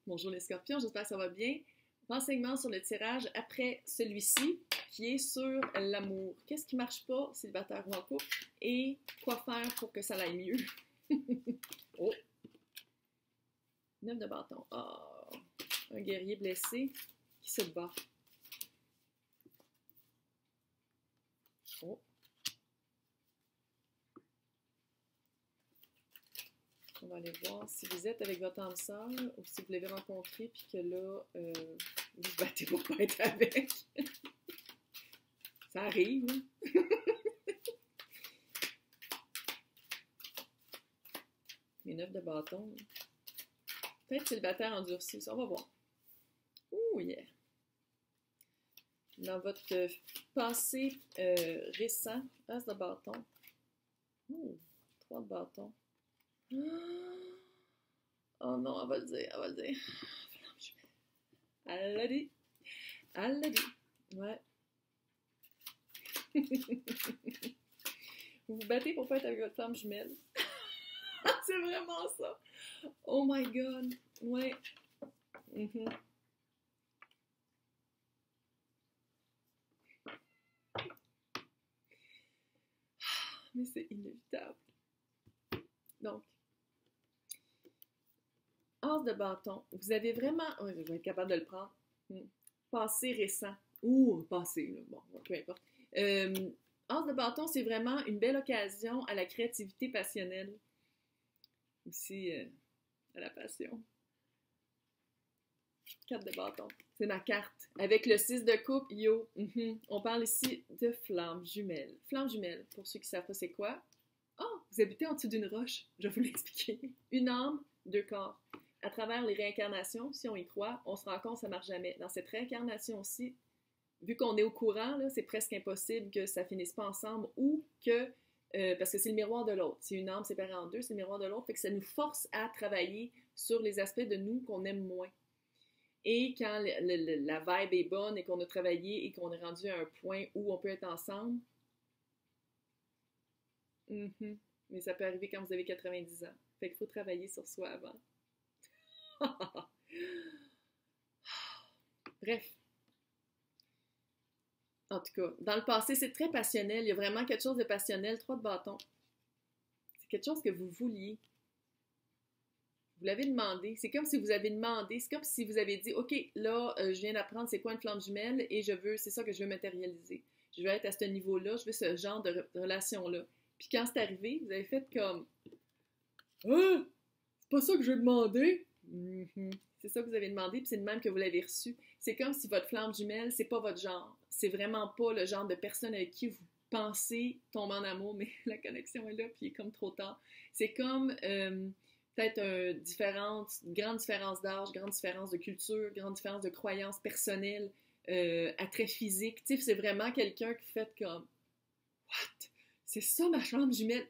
Bonjour les scorpions, j'espère que ça va bien. Renseignements sur le tirage après celui-ci, qui est sur l'amour. Qu'est-ce qui marche pas, célibataire ou en couple, et quoi faire pour que ça aille mieux? Oh! 9 de bâton. Oh! Un guerrier blessé qui se bat. Oh! On va aller voir si vous êtes avec votre âme sœur ou si vous l'avez rencontré puis que là, vous vous battez pour pas être avec. Ça arrive, hein? Les 9 de bâton. Peut-être célibataire endurci, ça, on va voir. Ouh, yeah! Dans votre passé récent, as de bâton. Ouh, 3 de bâton. Oh non, elle va le dire, elle va le dire. Elle l'a dit. Elle l'a dit. Ouais. Vous vous battez pour pas être avec votre femme jumelle. C'est vraiment ça. Oh my God. Ouais. Mais c'est inévitable. Donc, as de bâton. Vous avez vraiment... Oh, je vais être capable de le prendre. Passé récent. Ou passé, là. Bon, peu importe. As de bâton, c'est vraiment une belle occasion à la créativité passionnelle. Aussi à la passion. 4 de bâton. C'est ma carte. Avec le 6 de coupe, yo. On parle ici de flamme jumelle. Flamme jumelle, pour ceux qui ne savent pas c'est quoi. Oh, vous habitez en dessous d'une roche. Je vais vous l'expliquer. Une âme, 2 corps. À travers les réincarnations, si on y croit, on se rend compte que ça ne marche jamais. Dans cette réincarnation-ci, vu qu'on est au courant, c'est presque impossible que ça finisse pas ensemble ou que, parce que c'est le miroir de l'autre. Si une âme séparée en deux, c'est le miroir de l'autre, fait que ça nous force à travailler sur les aspects de nous qu'on aime moins. Et quand la vibe est bonne et qu'on a travaillé et qu'on est rendu à un point où on peut être ensemble, mais ça peut arriver quand vous avez 90 ans. Fait qu'il faut travailler sur soi avant. Bref. En tout cas, dans le passé, c'est très passionnel. Il y a vraiment quelque chose de passionnel. 3 de bâton. C'est quelque chose que vous vouliez. Vous l'avez demandé. C'est comme si vous avez demandé. C'est comme si vous avez dit, OK, là, je viens d'apprendre c'est quoi une flamme jumelle et c'est ça que je veux matérialiser. Je veux être à ce niveau-là. Je veux ce genre de relation-là. Puis quand c'est arrivé, vous avez fait comme, ah, c'est pas ça que je veux demander. C'est ça que vous avez demandé, puis c'est de même que vous l'avez reçu. C'est comme si votre flamme jumelle, c'est pas votre genre. C'est vraiment pas le genre de personne avec qui vous pensez tomber en amour, mais la connexion est là, puis il est comme trop tard. C'est comme peut-être une grande différence d'âge, grande différence de culture, grande différence de croyances personnelles, attrait physique. Tu sais, c'est vraiment quelqu'un qui fait comme « What? C'est ça ma flamme jumelle?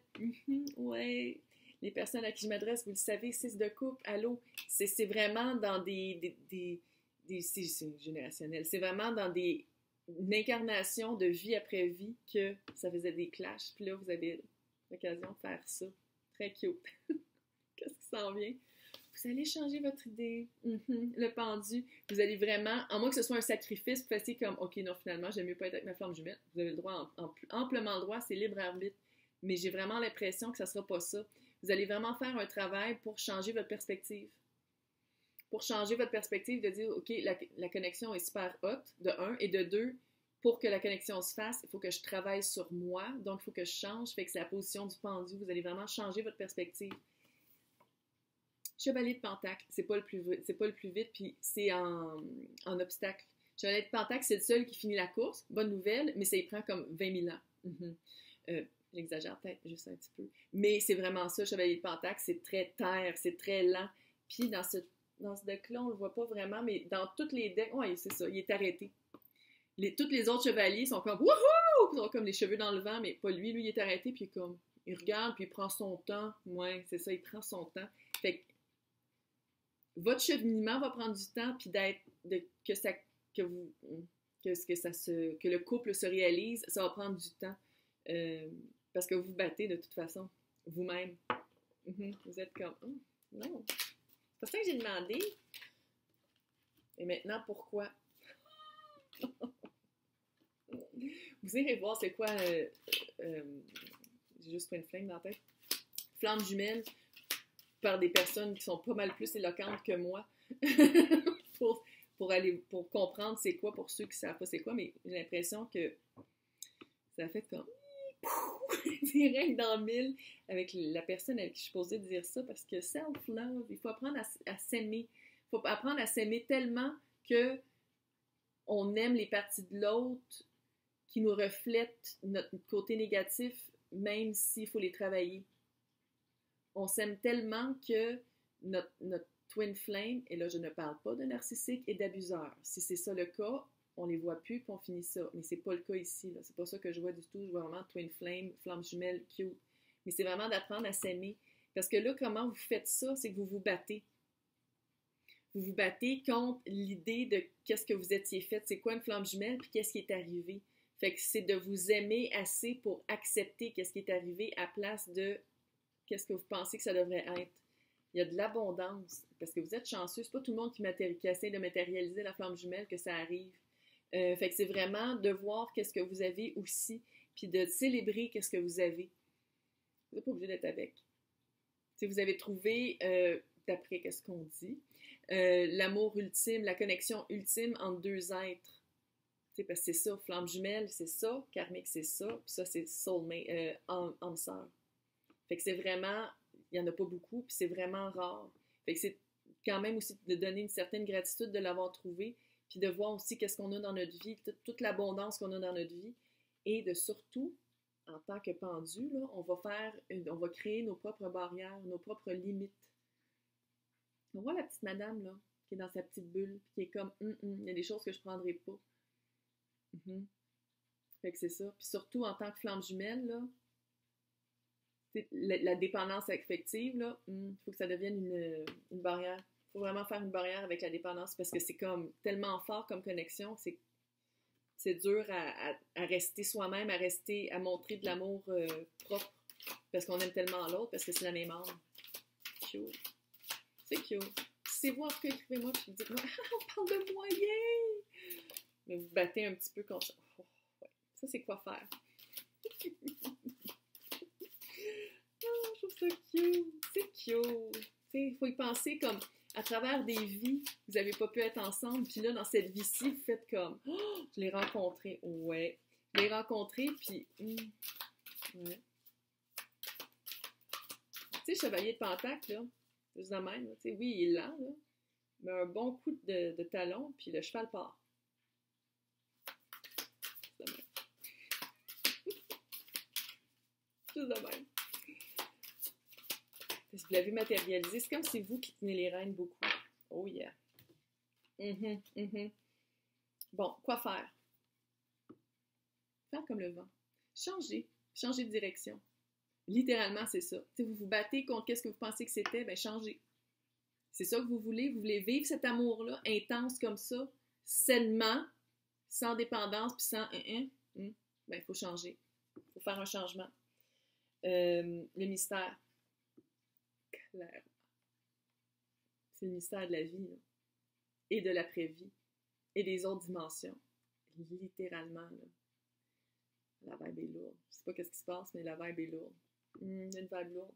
Ouais. » Les personnes à qui je m'adresse, vous le savez, 6 de coupe, allô, c'est vraiment dans c'est générationnel, c'est vraiment dans une incarnation de vie après vie que ça faisait des clashs, puis là, vous avez l'occasion de faire ça. Très cute. Qu'est-ce qui s'en vient? Vous allez changer votre idée. Le pendu. Vous allez vraiment, à moins que ce soit un sacrifice, vous fassiez comme, OK, non, finalement, j'aime mieux pas être avec ma flamme jumelle. Vous avez le droit, amplement le droit, c'est libre arbitre. Mais j'ai vraiment l'impression que ça sera pas ça. Vous allez vraiment faire un travail pour changer votre perspective. Pour changer votre perspective, de dire, OK, la connexion est super haute, de 1, et de 2, pour que la connexion se fasse, il faut que je travaille sur moi, donc il faut que je change, fait que c'est la position du pendu, vous allez vraiment changer votre perspective. Chevalier de Pentacle, c'est pas le plus vite, puis c'est en obstacle. Chevalier de Pentacle, c'est le seul qui finit la course, bonne nouvelle, mais ça y prend comme 20 000 ans. J'exagère peut-être juste un petit peu. Mais c'est vraiment ça, Chevalier de Pentacle, c'est très terre, c'est très lent. Puis dans ce deck-là, on le voit pas vraiment, mais dans tous les decks, ouais, c'est ça, il est arrêté. Tous les autres chevaliers sont comme wouhou! Ils sont comme les cheveux dans le vent, mais pas lui. Lui, il est arrêté, puis il regarde, puis il prend son temps. Ouais, c'est ça, il prend son temps. Fait que votre cheminement va prendre du temps, puis que le couple se réalise, ça va prendre du temps. Parce que vous vous battez de toute façon, vous-même. Vous êtes comme, oh, non. C'est pas ça que j'ai demandé. Et maintenant, pourquoi? Vous irez voir c'est quoi, j'ai juste Twin Flame dans la tête, flamme jumelle par des personnes qui sont pas mal plus éloquentes que moi pour comprendre c'est quoi pour ceux qui savent pas c'est quoi, mais j'ai l'impression que ça a fait comme direct dans le mille avec la personne avec qui je suis posée de dire ça, parce que self-love, il faut apprendre à s'aimer. Il faut apprendre à s'aimer tellement que on aime les parties de l'autre qui nous reflètent notre côté négatif, même s'il faut les travailler. On s'aime tellement que notre twin flame, et là je ne parle pas de narcissique et d'abuseur. Si c'est ça le cas, on les voit plus puis on finit ça. Mais c'est pas le cas ici, là. C'est pas ça que je vois du tout. Je vois vraiment twin flame, flamme jumelle, cute. Mais c'est vraiment d'apprendre à s'aimer. Parce que là, comment vous faites ça, c'est que vous vous battez. Vous vous battez contre l'idée de qu'est-ce que vous étiez fait, c'est quoi une flamme jumelle, puis qu'est-ce qui est arrivé. Fait que c'est de vous aimer assez pour accepter qu'est-ce qui est arrivé à place de qu'est-ce que vous pensez que ça devrait être. Il y a de l'abondance, parce que vous êtes chanceux. C'est pas tout le monde qui essaie de matérialiser la flamme jumelle que ça arrive. Fait que c'est vraiment de voir qu'est-ce que vous avez aussi, puis de célébrer qu'est-ce que vous avez. Vous n'êtes pas obligé d'être avec. Si vous avez trouvé, d'après qu'est-ce qu'on dit, l'amour ultime, la connexion ultime entre deux êtres. T'sais, parce que c'est ça, flamme jumelle, c'est ça, karmique, c'est ça, puis ça, c'est soulmate, âme sœur. Fait que c'est vraiment, il n'y en a pas beaucoup, puis c'est vraiment rare. Fait que c'est quand même aussi de donner une certaine gratitude de l'avoir trouvé, puis de voir aussi qu'est-ce qu'on a dans notre vie, toute l'abondance qu'on a dans notre vie, et de surtout, en tant que pendu, là, on va créer nos propres barrières, nos propres limites. On voit la petite madame, là, qui est dans sa petite bulle, puis qui est comme, il y a des choses que je ne prendrai pas. Fait que c'est ça. Puis surtout, en tant que flamme jumelle, là, la dépendance affective, là, faut que ça devienne une barrière. Il faut vraiment faire une barrière avec la dépendance, parce que c'est comme tellement fort comme connexion, c'est dur à rester soi-même, à montrer de l'amour propre, parce qu'on aime tellement l'autre, parce que c'est la même âme. Cute. C'est cute. Si c'est vous, en tout cas, écrivez-moi, puis dites-moi, on parle de moyens! Mais vous battez un petit peu contre ça. Oh, ouais. Ça, c'est quoi faire? Oh, je trouve ça cute. C'est cute. Il faut y penser comme à travers des vies, vous n'avez pas pu être ensemble, puis là, dans cette vie-ci, vous faites comme, oh, je l'ai rencontré. Ouais. Je l'ai rencontré, puis, ouais. Tu sais, chevalier de Pentacle, là, juste de même, là, oui, il est lent, là, mais un bon coup de talon, puis le cheval part. Juste de même. Si vous l'avez matérialisé, c'est comme si c'est vous qui tenez les rênes beaucoup. Oh yeah. Bon, quoi faire? Faire comme le vent. Changer de direction. Littéralement, c'est ça. Si vous vous battez contre qu'est-ce que vous pensez que c'était, ben changez. C'est ça que vous voulez vivre cet amour-là, intense comme ça, sainement, sans dépendance, puis sans ben il faut changer. Il faut faire un changement. Le mystère. Clairement. C'est le mystère de la vie, là. Et de l'après-vie, et des autres dimensions. Littéralement, là. La vibe est lourde. Je sais pas qu'est-ce qui se passe, mais la vibe est lourde. Une vibe lourde.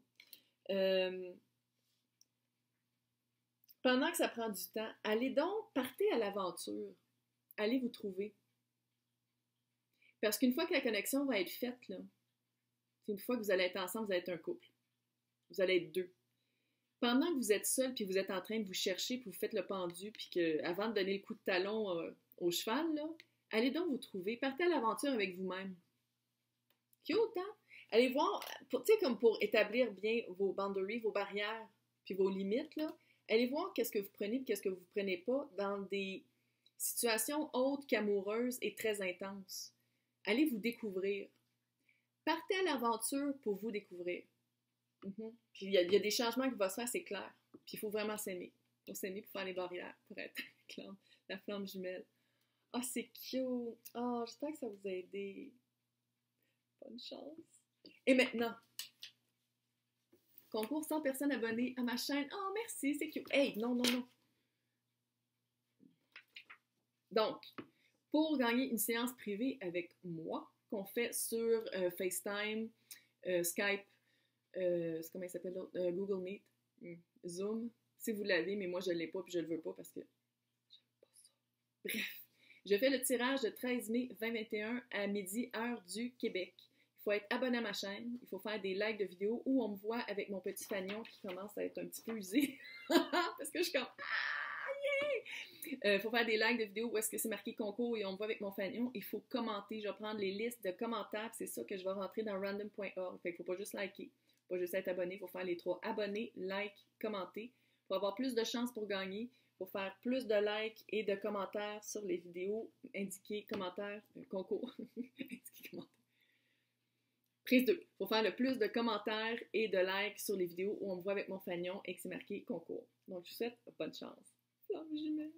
Pendant que ça prend du temps, allez donc, partez à l'aventure. Allez vous trouver. Parce qu'une fois que la connexion va être faite, là, une fois que vous allez être ensemble, vous allez être un couple. Vous allez être deux. Pendant que vous êtes seul, puis vous êtes en train de vous chercher, puis vous faites le pendu, puis que, avant de donner le coup de talon au cheval, là, allez donc vous trouver. Partez à l'aventure avec vous-même. Cute, hein? Allez voir, tu sais, comme pour établir bien vos boundaries, vos barrières, puis vos limites, là, allez voir qu'est-ce que vous prenez et qu'est-ce que vous ne prenez pas dans des situations autres qu'amoureuses et très intenses. Allez vous découvrir. Partez à l'aventure pour vous découvrir. Puis il y a des changements qui vont se faire, c'est clair. Puis il faut vraiment s'aimer. Il faut s'aimer pour faire les barrières, pour être la flamme jumelle. Ah, c'est cute! Ah, j'espère que ça vous a aidé. Bonne chance. Et maintenant, concours 100 personnes abonnées à ma chaîne. Oh, merci, c'est cute. Hey, non. Donc, pour gagner une séance privée avec moi, qu'on fait sur FaceTime, Skype, comment il s'appelle l'autre? Google Meet, Zoom, si vous l'avez, mais moi je ne l'ai pas puis je ne le veux pas parce que j'aime pas ça. Bref, je fais le tirage le 13 mai 2021 à midi, heure du Québec. Il faut être abonné à ma chaîne, il faut faire des likes de vidéos où on me voit avec mon petit fanion qui commence à être un petit peu usé parce que je suis comme il faut faire des likes de vidéos où est-ce que c'est marqué concours et on me voit avec mon fanion. Il faut commenter. Je vais prendre les listes de commentaires. C'est ça que je vais rentrer dans random.org. Fait qu'il ne faut pas juste liker. Il ne faut pas juste être abonné. Il faut faire les 3 abonnés, like, commenter. Pour avoir plus de chances pour gagner, il faut faire plus de likes et de commentaires sur les vidéos indiquées commentaires, concours. Indiqué commentaires. Prise 2. Il faut faire le plus de commentaires et de likes sur les vidéos où on me voit avec mon fanion et que c'est marqué concours. Donc, je vous souhaite bonne chance. Flamme jumelle.